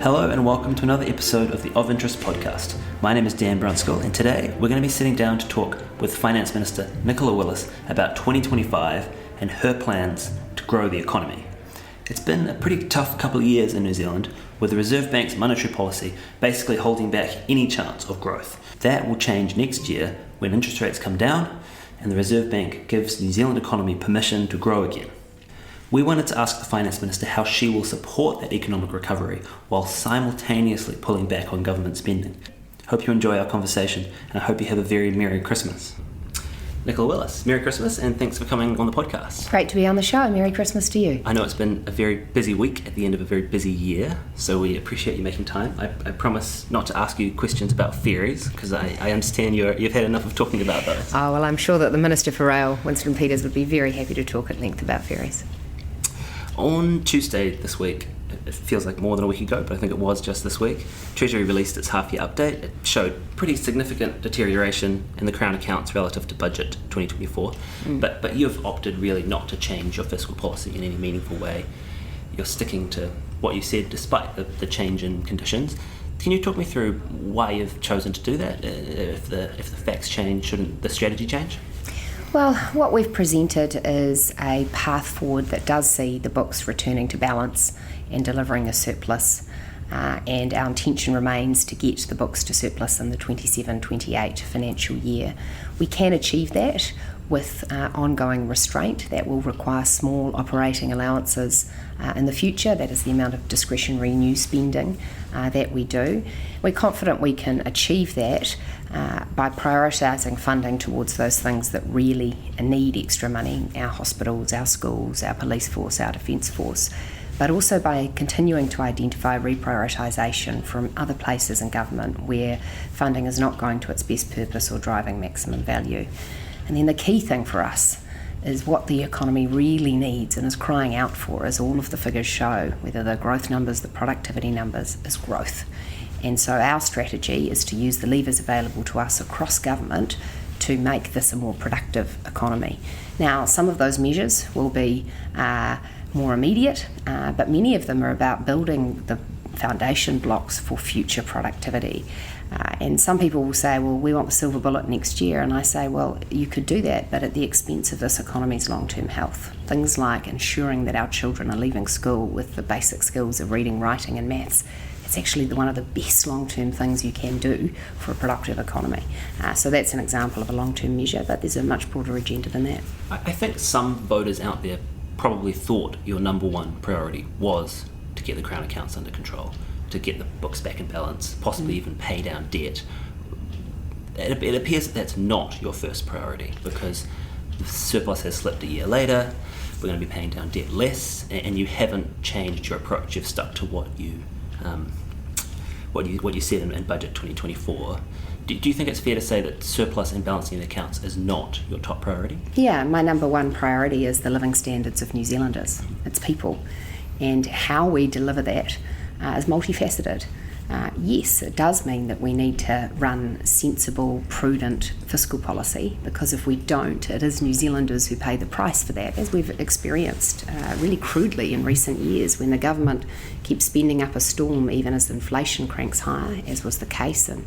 Hello and welcome to another episode of the Of Interest podcast. My name is Dan Brunskill and today we're going to be sitting down to talk with Finance Minister Nicola Willis about 2025 and her plans to grow the economy. It's been a pretty tough couple of years in New Zealand with the Reserve Bank's monetary policy basically holding back any chance of growth. That will change next year when interest rates come down and the Reserve Bank gives the New Zealand economy permission to grow again. We wanted to ask the Finance Minister how she will support that economic recovery while simultaneously pulling back on government spending. Hope you enjoy our conversation and I hope you have a very Merry Christmas. Nicola Willis, Merry Christmas and thanks for coming on the podcast. Great to be on the show. Merry Christmas to you. I know it's been a very busy week at the end of a very busy year, so we appreciate you making time. I promise not to ask you questions about ferries because I understand you've had enough of talking about those. Oh, well, I'm sure that the Minister for Rail, Winston Peters, would be very happy to talk at length about ferries. On Tuesday this week, it feels like more than a week ago, but I think it was just this week, Treasury released its half-year update. It showed pretty significant deterioration in the Crown accounts relative to budget 2024, but you've opted really not to change your fiscal policy in any meaningful way. You're sticking to what you said despite the change in conditions. Can you talk me through why you've chosen to do that? If the facts change, shouldn't the strategy change? Well, what we've presented is a path forward that does see the books returning to balance and delivering a surplus, and our intention remains to get the books to surplus in the 27-28 financial year. We can achieve that with ongoing restraint. That will require small operating allowances in the future. That is the amount of discretionary new spending that we do. We're confident we can achieve that by prioritising funding towards those things that really need extra money, our hospitals, our schools, our police force, our defence force, but also by continuing to identify reprioritisation from other places in government where funding is not going to its best purpose or driving maximum value. And then the key thing for us is what the economy really needs and is crying out for, as all of the figures show, whether the growth numbers, the productivity numbers, is growth. And so our strategy is to use the levers available to us across government to make this a more productive economy. Now, some of those measures will be more immediate, but many of them are about building the foundation blocks for future productivity. And some people will say, well, we want the silver bullet next year. And I say, well, you could do that, but at the expense of this economy's long-term health. Things like ensuring that our children are leaving school with the basic skills of reading, writing and maths. It's actually one of the best long-term things you can do for a productive economy. So that's an example of a long-term measure, but there's a much broader agenda than that. I think some voters out there probably thought your number one priority was to get the Crown accounts under control, to get the books back in balance, possibly even pay down debt. It appears that that's not your first priority because the surplus has slipped a year later, we're going to be paying down debt less, and you haven't changed your approach. You've stuck to what you said in budget 2024. Do you think it's fair to say that surplus and balancing the accounts is not your top priority? Yeah, my number one priority is the living standards of New Zealanders. It's people. And how we deliver that is multifaceted. Yes, it does mean that we need to run sensible, prudent fiscal policy, because if we don't, it is New Zealanders who pay the price for that, as we've experienced really crudely in recent years when the government keeps spending up a storm even as inflation cranks higher, as was the case in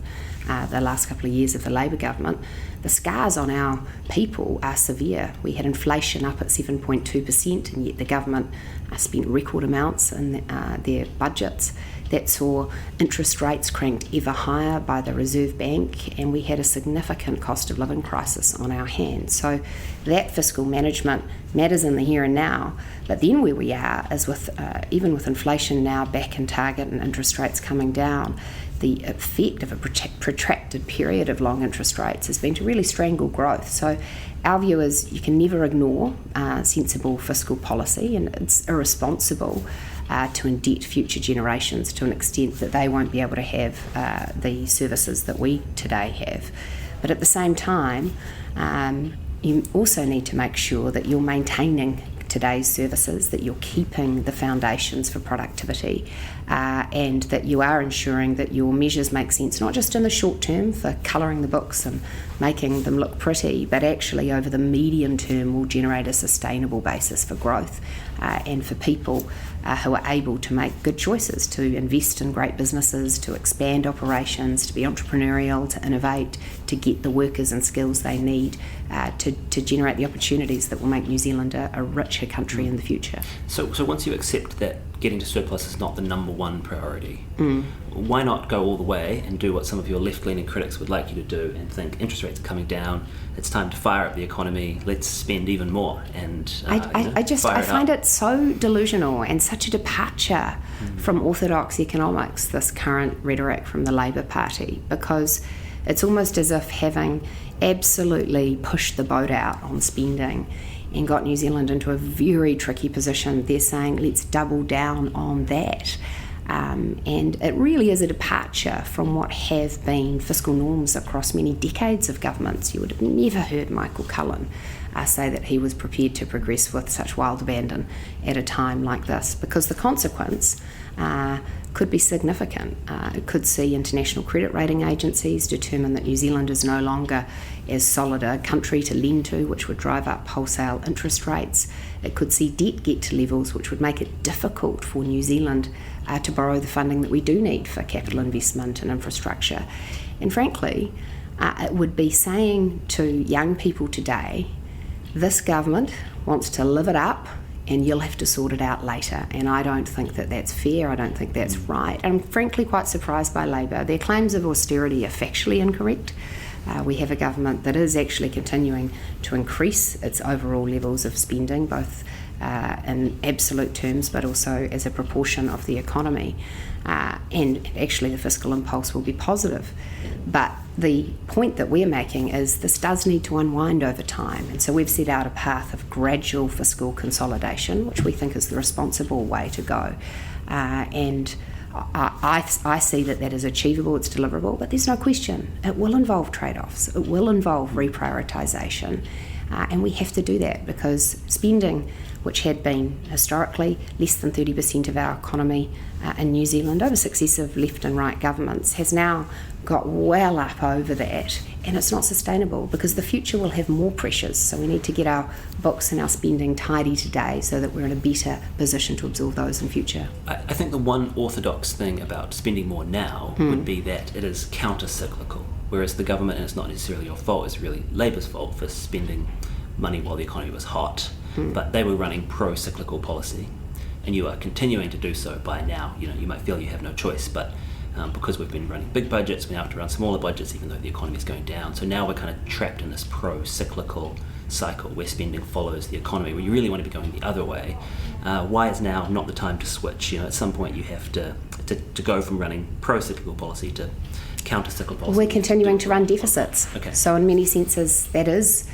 the last couple of years of the Labour government. The scars on our people are severe. We had inflation up at 7.2%, and yet the government spent record amounts in their budgets. That saw interest rates cranked ever higher by the Reserve Bank, and we had a significant cost of living crisis on our hands. So that fiscal management matters in the here and now, but then where we are is with even with inflation now back in target and interest rates coming down, the effect of a protracted period of long interest rates has been to really strangle growth. So our view is you can never ignore sensible fiscal policy, and it's irresponsible to indebt future generations to an extent that they won't be able to have the services that we today have. But at the same time, you also need to make sure that you're maintaining today's services, that you're keeping the foundations for productivity, and that you are ensuring that your measures make sense, not just in the short term for colouring the books and making them look pretty, but actually over the medium term will generate a sustainable basis for growth and for people who are able to make good choices, to invest in great businesses, to expand operations, to be entrepreneurial, to innovate, to get the workers and skills they need to generate the opportunities that will make New Zealand a richer country in the future. So once you accept that getting to surplus is not the number one priority, why not go all the way and do what some of your left-leaning critics would like you to do and think interest rates are coming down, it's time to fire up the economy, let's spend even more and I find it so delusional and such a departure from orthodox economics, this current rhetoric from the Labour Party, because it's almost as if having absolutely pushed the boat out on spending and got New Zealand into a very tricky position, they're saying let's double down on that. And it really is a departure from what have been fiscal norms across many decades of governments. You would have never heard Michael Cullen say that he was prepared to progress with such wild abandon at a time like this, because the consequence could be significant. It could see international credit rating agencies determine that New Zealand is no longer as solid a country to lend to, which would drive up wholesale interest rates. It could see debt get to levels which would make it difficult for New Zealand to borrow the funding that we do need for capital investment and infrastructure. And frankly, it would be saying to young people today, this government wants to live it up and you'll have to sort it out later. And I don't think that that's fair. I don't think that's right. And I'm frankly quite surprised by Labour. Their claims of austerity are factually incorrect. We have a government that is actually continuing to increase its overall levels of spending, both in absolute terms but also as a proportion of the economy. And actually the fiscal impulse will be positive. But the point that we're making is this does need to unwind over time. And so we've set out a path of gradual fiscal consolidation, which we think is the responsible way to go. And I see that is achievable, it's deliverable, but there's no question. It will involve trade-offs. It will involve reprioritisation. And we have to do that because spending, which had been historically less than 30% of our economy in New Zealand over successive left and right governments, has now got well up over that, and it's not sustainable because the future will have more pressures. So we need to get our books and our spending tidy today so that we're in a better position to absorb those in future. I think the one orthodox thing about spending more now would be that it is counter-cyclical, whereas the government, and it's not necessarily your fault, it's really Labour's fault for spending money while the economy was hot, but they were running pro-cyclical policy, and you are continuing to do so by now. You might feel you have no choice, but because we've been running big budgets, we now have to run smaller budgets even though the economy is going down. So now we're kind of trapped in this pro-cyclical cycle where spending follows the economy, where you really want to be going the other way. Why is now not the time to switch? At some point you have to go from running pro-cyclical policy to counter-cyclical policy. We're continuing to run deficits. Okay. So in many senses that is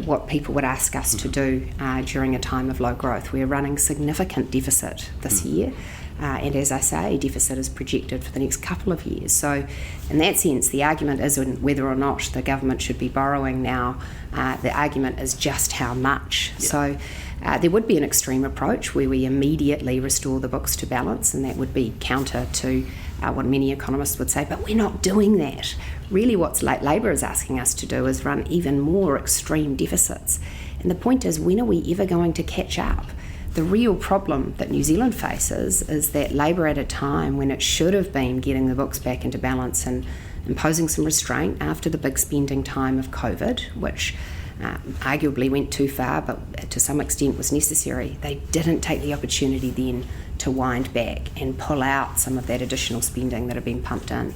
what people would ask us to do during a time of low growth. We're running significant deficit this year. And as I say, deficit is projected for the next couple of years. So in that sense, the argument isn't whether or not the government should be borrowing now. The argument is just how much. Yeah. So there would be an extreme approach where we immediately restore the books to balance, and that would be counter to what many economists would say, but we're not doing that. Really what Labour is asking us to do is run even more extreme deficits. And the point is, when are we ever going to catch up? The real problem that New Zealand faces is that Labour, at a time when it should have been getting the books back into balance and imposing some restraint after the big spending time of COVID, which arguably went too far but to some extent was necessary, they didn't take the opportunity then to wind back and pull out some of that additional spending that had been pumped in.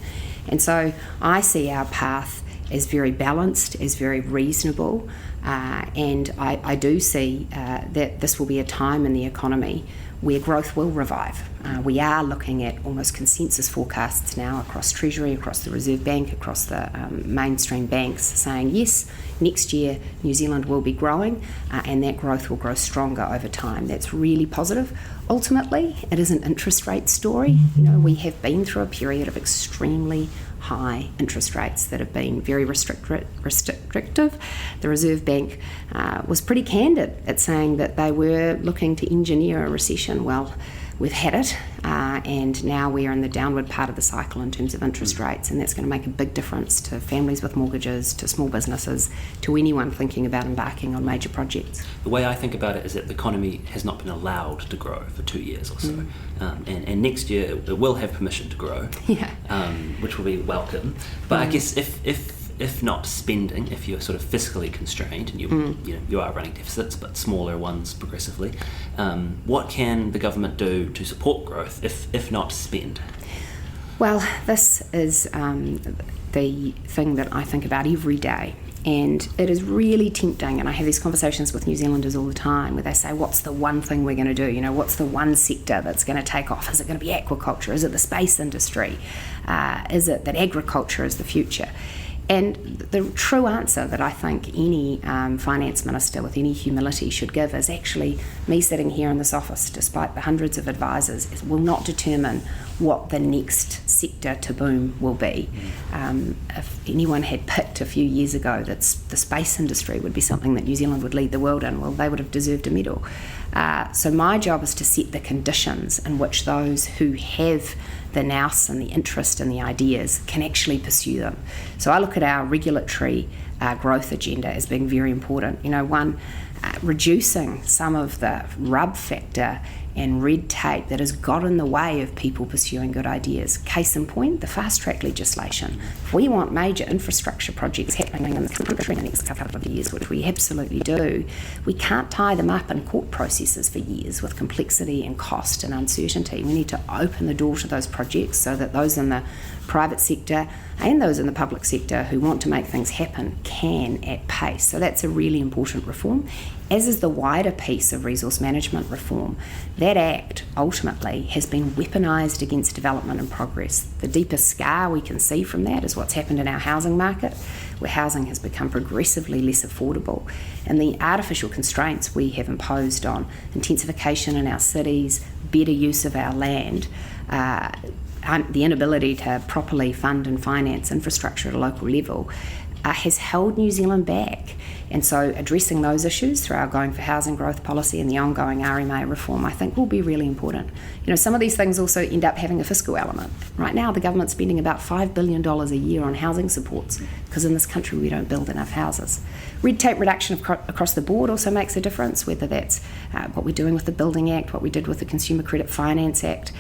And so I see our path as very balanced, as very reasonable, and I do see that this will be a time in the economy where growth will revive. We are looking at almost consensus forecasts now across Treasury, across the Reserve Bank, across the mainstream banks, saying yes, next year New Zealand will be growing and that growth will grow stronger over time. That's really positive. Ultimately, it is an interest rate story. We have been through a period of extremely high interest rates that have been very restrictive. The Reserve Bank was pretty candid at saying that they were looking to engineer a recession. Well, we've had it, and now we're in the downward part of the cycle in terms of interest rates, and that's going to make a big difference to families with mortgages, to small businesses, to anyone thinking about embarking on major projects. The way I think about it is that the economy has not been allowed to grow for 2 years or so, and next year it will have permission to grow, which will be welcome. But I guess if not spending, if you're sort of fiscally constrained and you are running deficits, but smaller ones progressively, what can the government do to support growth if not spend? Well, this is the thing that I think about every day. And it is really tempting, and I have these conversations with New Zealanders all the time where they say, what's the one thing we're going to do? What's the one sector that's going to take off? Is it going to be aquaculture? Is it the space industry? Is it that agriculture is the future? And the true answer that I think any finance minister with any humility should give is actually me sitting here in this office, despite the hundreds of advisors, will not determine what the next sector to boom will be. If anyone had picked a few years ago that the space industry would be something that New Zealand would lead the world in, well, they would have deserved a medal. So my job is to set the conditions in which those who have the nous and the interest and the ideas can actually pursue them. So I look at our regulatory growth agenda as being very important. Reducing some of the rub factor and red tape that has got in the way of people pursuing good ideas. Case in point, the fast track legislation. If we want major infrastructure projects happening in the country in the next couple of years, which we absolutely do, we can't tie them up in court processes for years with complexity and cost and uncertainty. We need to open the door to those projects so that those in the private sector and those in the public sector who want to make things happen can at pace. So that's a really important reform, as is the wider piece of resource management reform. That act ultimately has been weaponised against development and progress. The deepest scar we can see from that is what's happened in our housing market, where housing has become progressively less affordable, and the artificial constraints we have imposed on intensification in our cities, better use of our land, the inability to properly fund and finance infrastructure at a local level has held New Zealand back. And so addressing those issues through our Going for Housing growth policy and the ongoing RMA reform, I think, will be really important. Some of these things also end up having a fiscal element. Right now, the government's spending about $5 billion a year on housing supports because in this country we don't build enough houses. Red tape reduction across the board also makes a difference, whether that's what we're doing with the Building Act, what we did with the Consumer Credit Finance Act,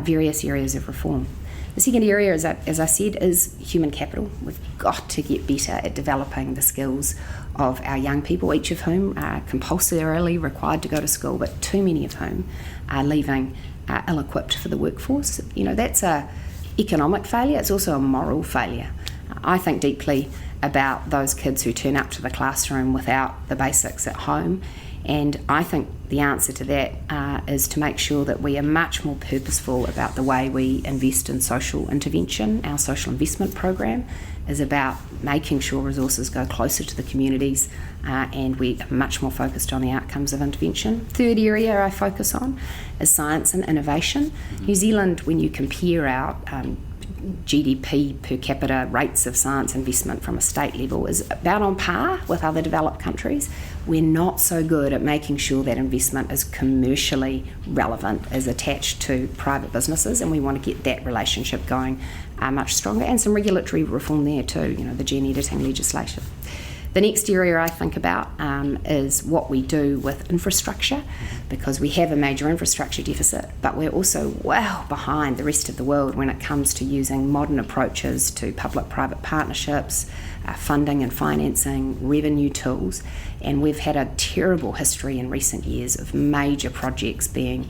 various areas of reform. The second area, as I said, is human capital. We've got to get better at developing the skills of our young people, each of whom are compulsorily required to go to school, but too many of whom are leaving ill-equipped for the workforce. That's an economic failure. It's also a moral failure. I think deeply about those kids who turn up to the classroom without the basics at home, and I think the answer to that is to make sure that we are much more purposeful about the way we invest in social intervention. Our social investment program is about making sure resources go closer to the communities, and we are much more focused on the outcomes of intervention. Third area I focus on is science and innovation. New Zealand, when you compare our GDP per capita rates of science investment from a state level, is about on par with other developed countries. We're not so good at making sure that investment is commercially relevant, is attached to private businesses, and we want to get that relationship going much stronger, and some regulatory reform there too, the gene editing legislation. The next area I think about is what we do with infrastructure, because we have a major infrastructure deficit, but we're also well behind the rest of the world when it comes to using modern approaches to public-private partnerships, funding and financing, revenue tools, and we've had a terrible history in recent years of major projects being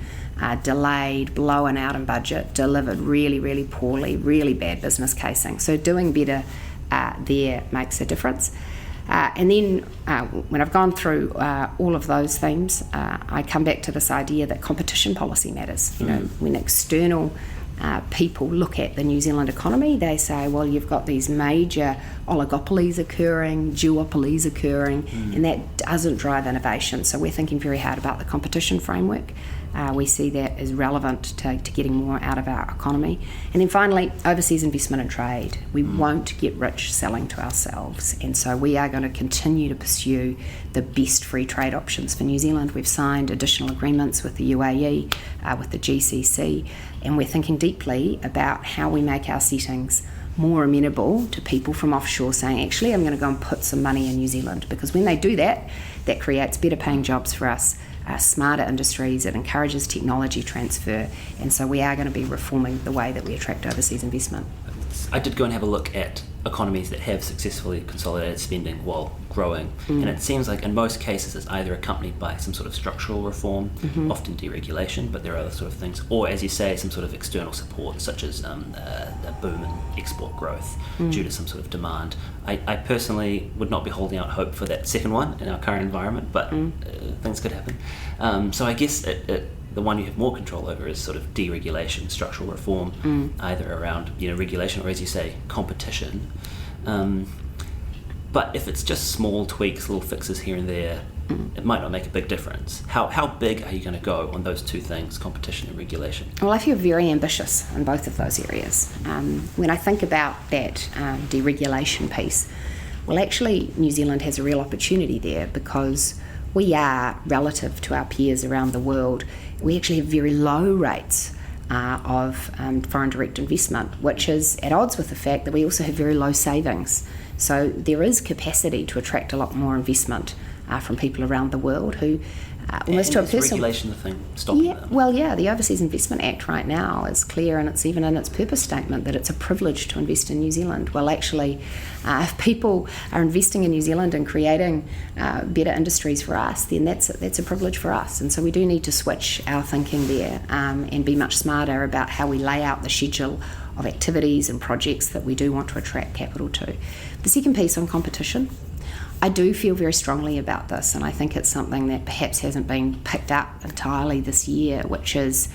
delayed, blown out in budget, delivered really, really poorly, really bad business casing. So doing better there makes a difference. And then when I've gone through all of those themes, I come back to this idea that competition policy matters. When external people look at the New Zealand economy, they say, well, you've got these major oligopolies occurring, duopolies occurring, and that doesn't drive innovation. So we're thinking very hard about the competition framework. We see that as relevant to getting more out of our economy. And then finally, overseas investment and trade. We won't get rich selling to ourselves, and so we are going to continue to pursue the best free trade options for New Zealand. We've signed additional agreements with the UAE, with the GCC, and we're thinking deeply about how we make our settings more amenable to people from offshore saying, actually, I'm going to go and put some money in New Zealand, because when they do that, that creates better paying jobs for us, smarter industries, it encourages technology transfer, and so we are going to be reforming the way that we attract overseas investment. I did go and have a look at economies that have successfully consolidated spending while growing, and it seems like in most cases it's either accompanied by some sort of structural reform, often deregulation, but there are other sort of things, or as you say, some sort of external support, such as a boom in export growth due to some sort of demand. I personally would not be holding out hope for that second one in our current environment, but things could happen. So I guess the one you have more control over is sort of deregulation, structural reform, either around regulation or, as you say, competition. But if it's just small tweaks, little fixes here and there, it might not make a big difference. How big are you going to go on those two things, competition and regulation? Well, I feel very ambitious in both of those areas. When I think about that deregulation piece, well, actually, New Zealand has a real opportunity there, because we are, relative to our peers around the world, we actually have very low rates of foreign direct investment, which is at odds with the fact that we also have very low savings. So there is capacity to attract a lot more investment from people around the world who almost to a person. Is regulation the thing stopping them? Well, yeah, the Overseas Investment Act right now is clear, and it's even in its purpose statement that it's a privilege to invest in New Zealand. Well, actually, if people are investing in New Zealand and creating better industries for us, then that's a privilege for us. And so we do need to switch our thinking there and be much smarter about how we lay out the schedule of activities and projects that we do want to attract capital to. The second piece on competition, I do feel very strongly about this, and I think it's something that perhaps hasn't been picked up entirely this year, which is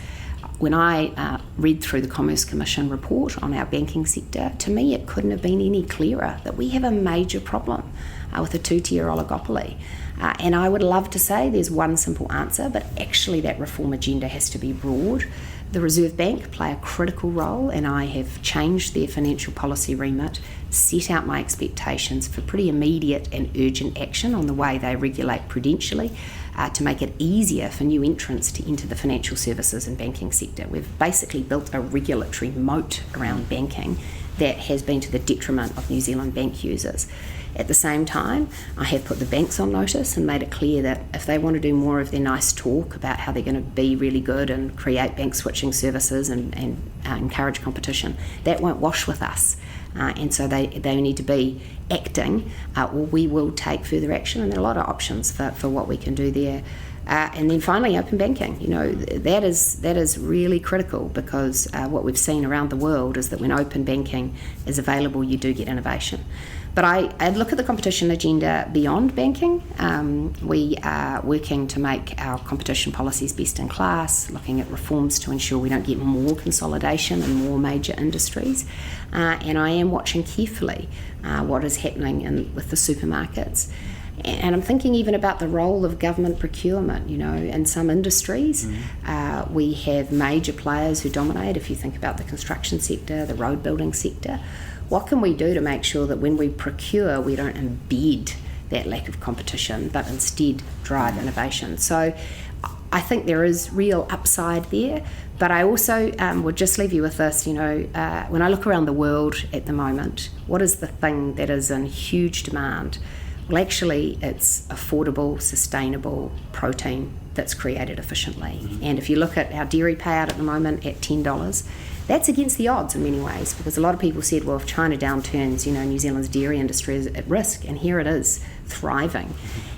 when I read through the Commerce Commission report on our banking sector, to me it couldn't have been any clearer that we have a major problem with a two-tier oligopoly. And I would love to say there's one simple answer, but actually that reform agenda has to be broad. The Reserve Bank play a critical role, and I have changed their financial policy remit, set out my expectations for pretty immediate and urgent action on the way they regulate prudentially to make it easier for new entrants to enter the financial services and banking sector. We've basically built a regulatory moat around banking that has been to the detriment of New Zealand bank users. At the same time, I have put the banks on notice and made it clear that if they want to do more of their nice talk about how they're going to be really good and create bank switching services and encourage competition, that won't wash with us. And so they need to be acting, or we will take further action. And there are a lot of options for what we can do there. And then finally, open banking. That is really critical, because what we've seen around the world is that when open banking is available, you do get innovation. But I'd look at the competition agenda beyond banking. We are working to make our competition policies best in class, looking at reforms to ensure we don't get more consolidation and more major industries. And I am watching carefully what is happening with the supermarkets. And I'm thinking even about the role of government procurement. In some industries, we have major players who dominate. If you think about the construction sector, the road building sector, what can we do to make sure that when we procure, we don't embed that lack of competition, but instead drive innovation? So I think there is real upside there. But I also would just leave you with this, when I look around the world at the moment, what is the thing that is in huge demand? Well, actually, it's affordable, sustainable protein that's created efficiently. And if you look at our dairy payout at the moment at $10, that's against the odds in many ways, because a lot of people said, well, if China downturns, New Zealand's dairy industry is at risk, and here it is, thriving.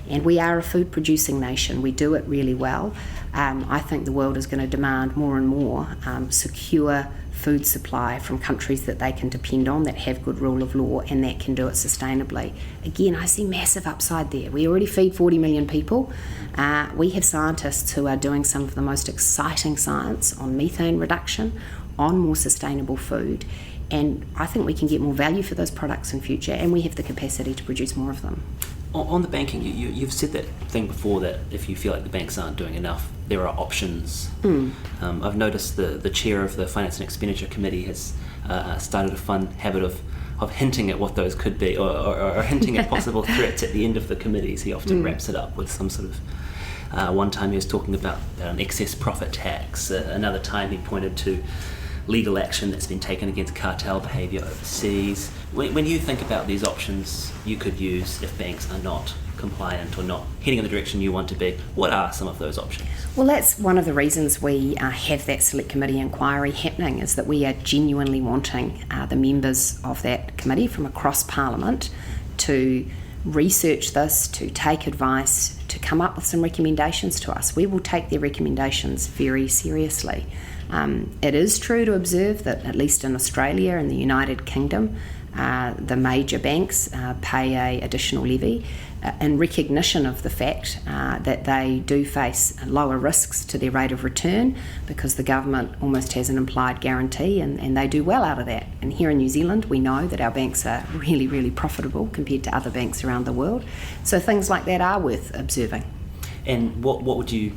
And we are a food-producing nation. We do it really well. I think the world is going to demand more and more secure food supply from countries that they can depend on, that have good rule of law, and that can do it sustainably. Again, I see massive upside there. We already feed 40 million people. We have scientists who are doing some of the most exciting science on methane reduction, on more sustainable food, and I think we can get more value for those products in future, and we have the capacity to produce more of them. On the banking, you've said that thing before, that if you feel like the banks aren't doing enough, there are options. I've noticed the chair of the Finance and Expenditure Committee has started a fun habit of hinting at what those could be, or hinting at possible threats at the end of the committees. He often wraps it up with some sort of... one time he was talking about an excess profit tax. Another time he pointed to legal action that's been taken against cartel behaviour overseas. When you think about these options you could use if banks are not compliant or not heading in the direction you want to be, what are some of those options? Well, that's one of the reasons we have that select committee inquiry happening, is that we are genuinely wanting the members of that committee from across Parliament to research this, to take advice, to come up with some recommendations to us. We will take their recommendations very seriously. It is true to observe that, at least in Australia and the United Kingdom, the major banks pay an additional levy in recognition of the fact that they do face lower risks to their rate of return, because the government almost has an implied guarantee, and they do well out of that. And here in New Zealand, we know that our banks are really, really profitable compared to other banks around the world. So things like that are worth observing. And what would you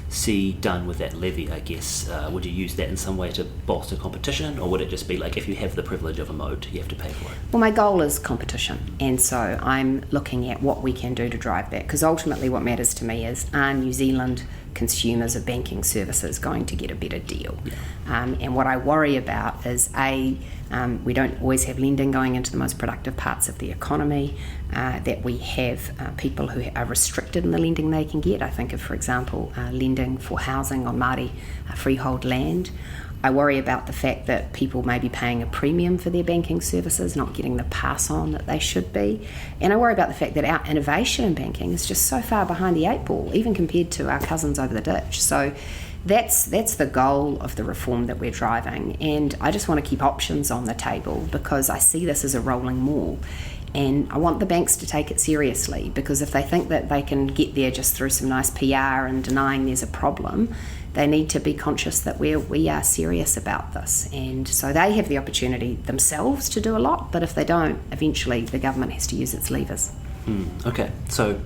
see done with that levy, I guess? Would you use that in some way to bolster competition, or would it just be like, if you have the privilege of a moat, you have to pay for it? Well, my goal is competition, and so I'm looking at what we can do to drive that, because ultimately what matters to me is, are New Zealand consumers of banking services going to get a better deal? And what I worry about is, we don't always have lending going into the most productive parts of the economy, that we have people who are restricted in the lending they can get. I think of, for example, lending for housing on Māori freehold land. I worry about the fact that people may be paying a premium for their banking services, not getting the pass-on that they should be. And I worry about the fact that our innovation in banking is just so far behind the eight ball, even compared to our cousins over the ditch. So that's the goal of the reform that we're driving. And I just want to keep options on the table, because I see this as a rolling maul. And I want the banks to take it seriously, because if they think that they can get there just through some nice PR and denying there's a problem, they need to be conscious that we are serious about this. And so they have the opportunity themselves to do a lot, but if they don't, eventually the government has to use its levers. Okay, so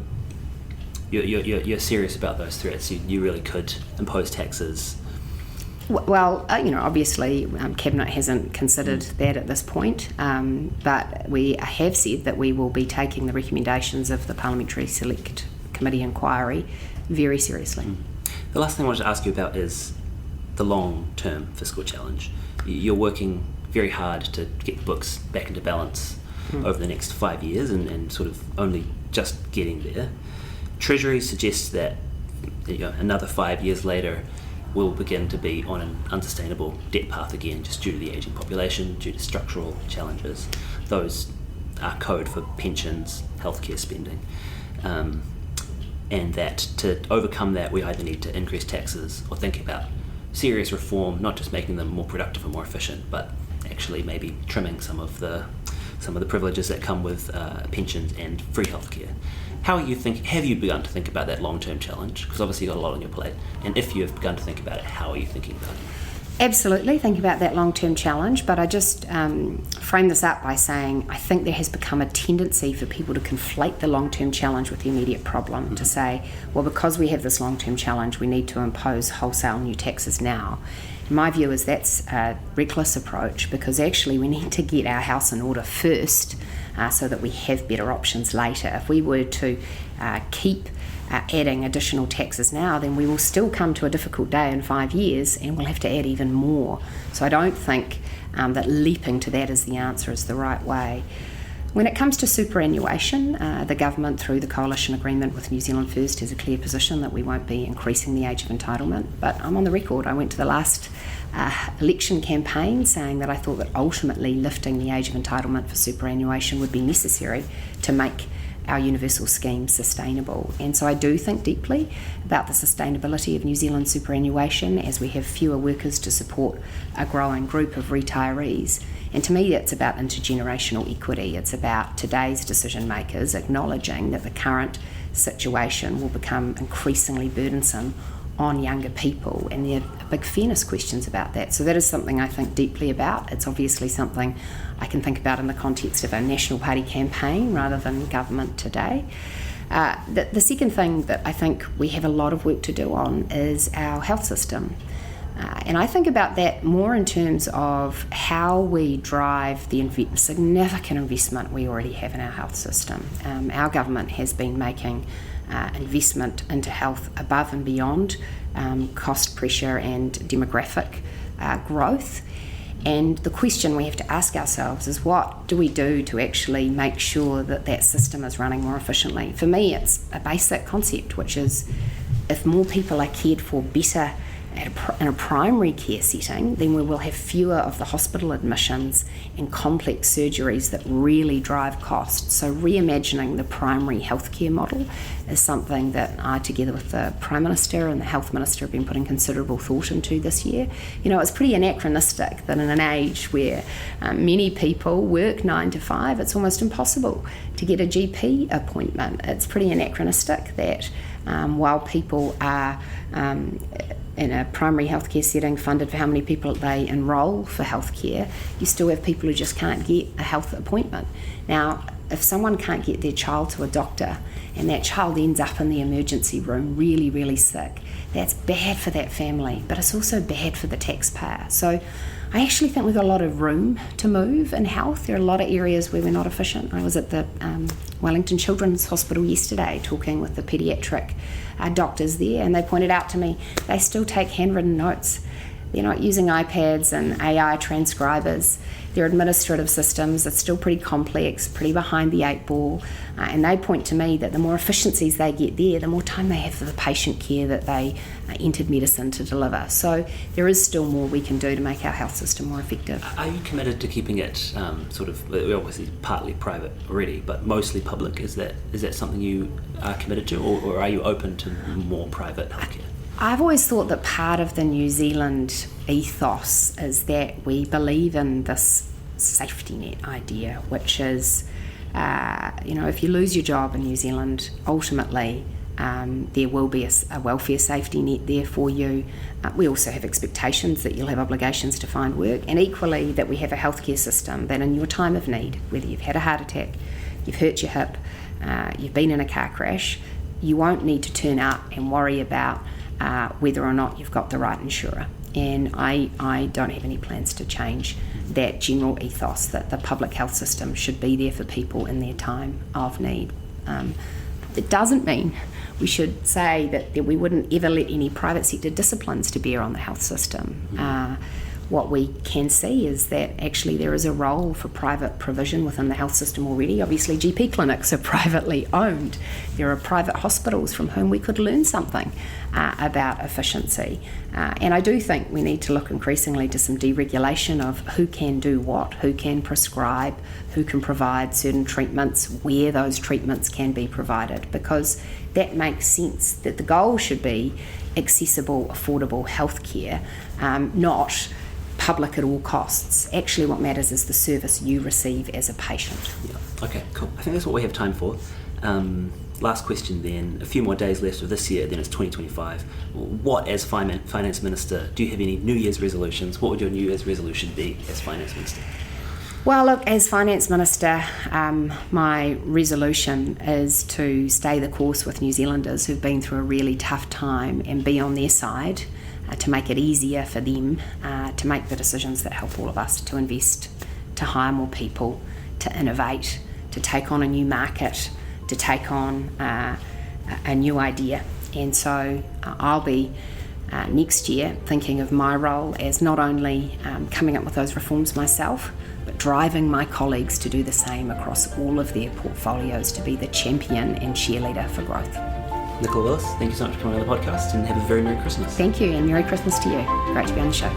you're serious about those threats. You really could impose taxes. Well, obviously Cabinet hasn't considered that at this point, but we have said that we will be taking the recommendations of the Parliamentary Select Committee inquiry very seriously. The last thing I wanted to ask you about is the long-term fiscal challenge. You're working very hard to get the books back into balance over the next 5 years, and sort of only just getting there. Treasury suggests that another 5 years later we'll begin to be on an unsustainable debt path again, just due to the ageing population, due to structural challenges. Those are code for pensions, healthcare spending. And that to overcome that, we either need to increase taxes or think about serious reform, not just making them more productive and more efficient, but actually maybe trimming some of the privileges that come with pensions and free healthcare. How are you thinking? Have you begun to think about that long-term challenge? Because obviously you've got a lot on your plate. And if you have begun to think about it, how are you thinking about it? Absolutely, think about that long-term challenge, but I just frame this up by saying I think there has become a tendency for people to conflate the long-term challenge with the immediate problem, to say, well, because we have this long-term challenge, we need to impose wholesale new taxes now. My view is that's a reckless approach, because actually we need to get our house in order first, so that we have better options later. If we were to keep adding additional taxes now, then we will still come to a difficult day in 5 years, and we'll have to add even more. So I don't think that leaping to that as the answer is the right way. When it comes to superannuation, the government, through the coalition agreement with New Zealand First, has a clear position that we won't be increasing the age of entitlement. But I'm on the record. I went to the last election campaign saying that I thought that ultimately lifting the age of entitlement for superannuation would be necessary to make our universal scheme sustainable. And so I do think deeply about the sustainability of New Zealand superannuation, as we have fewer workers to support a growing group of retirees. And to me, it's about intergenerational equity. It's about today's decision makers acknowledging that the current situation will become increasingly burdensome on younger people, and there are big fairness questions about that. So that is something I think deeply about. It's obviously something I can think about in the context of a National Party campaign rather than government today. The second thing that I think we have a lot of work to do on is our health system. And I think about that more in terms of how we drive the significant investment we already have in our health system. Our government has been making investment into health above and beyond cost pressure and demographic growth. And the question we have to ask ourselves is, what do we do to actually make sure that that system is running more efficiently? For me, it's a basic concept, which is if more people are cared for better in a primary care setting, then we will have fewer of the hospital admissions and complex surgeries that really drive costs. So reimagining the primary healthcare model is something that I, together with the Prime Minister and the Health Minister, have been putting considerable thought into this year. You know, it's pretty anachronistic that in an age where many people work 9 to 5, it's almost impossible to get a GP appointment. It's pretty anachronistic that while people are in a primary healthcare setting funded for how many people they enrol for healthcare, you still have people who just can't get a health appointment. Now, if someone can't get their child to a doctor and that child ends up in the emergency room really, really sick, that's bad for that family, but it's also bad for the taxpayer. So I actually think we've got a lot of room to move in health. There are a lot of areas where we're not efficient. I was at the Wellington Children's Hospital yesterday talking with the paediatric doctors there, and they pointed out to me they still take handwritten notes. They're not using iPads and AI transcribers. Their administrative systems are still pretty complex, pretty behind the 8 ball, and they point to me that the more efficiencies they get there, the more time they have for the patient care that they entered medicine to deliver. So there is still more we can do to make our health system more effective. Are you committed to keeping it we're obviously partly private already, but mostly public? Is that something you are committed to, or are you open to more private healthcare? I've always thought that part of the New Zealand ethos is that we believe in this safety net idea, which is, if you lose your job in New Zealand, ultimately there will be a welfare safety net there for you. We also have expectations that you'll have obligations to find work, and equally that we have a healthcare system that in your time of need, whether you've had a heart attack, you've hurt your hip, you've been in a car crash, you won't need to turn up and worry about whether or not you've got the right insurer. And I don't have any plans to change that general ethos that the public health system should be there for people in their time of need. It doesn't mean we should say that we wouldn't ever let any private sector disciplines to bear on the health system. What we can see is that actually there is a role for private provision within the health system already. Obviously GP clinics are privately owned. There are private hospitals from whom we could learn something about efficiency. And I do think we need to look increasingly to some deregulation of who can do what, who can prescribe, who can provide certain treatments, where those treatments can be provided, because that makes sense that the goal should be accessible, affordable healthcare, not public at all costs. Actually, what matters is the service you receive as a patient. Yeah. Okay, cool. I think that's what we have time for. Last question then. A few more days left of this year, then it's 2025. What, as Finance Minister, do you have any New Year's resolutions? What would your New Year's resolution be as Finance Minister? Well, look, as Finance Minister, my resolution is to stay the course with New Zealanders who've been through a really tough time and be on their side, to make it easier for them to make the decisions that help all of us, to invest, to hire more people, to innovate, to take on a new market, to take on a new idea. And so I'll be next year thinking of my role as not only coming up with those reforms myself, but driving my colleagues to do the same across all of their portfolios, to be the champion and cheerleader for growth. Nicola Willis, thank you so much for coming on the podcast, and have a very Merry Christmas. Thank you, and Merry Christmas to you. Great to be on the show.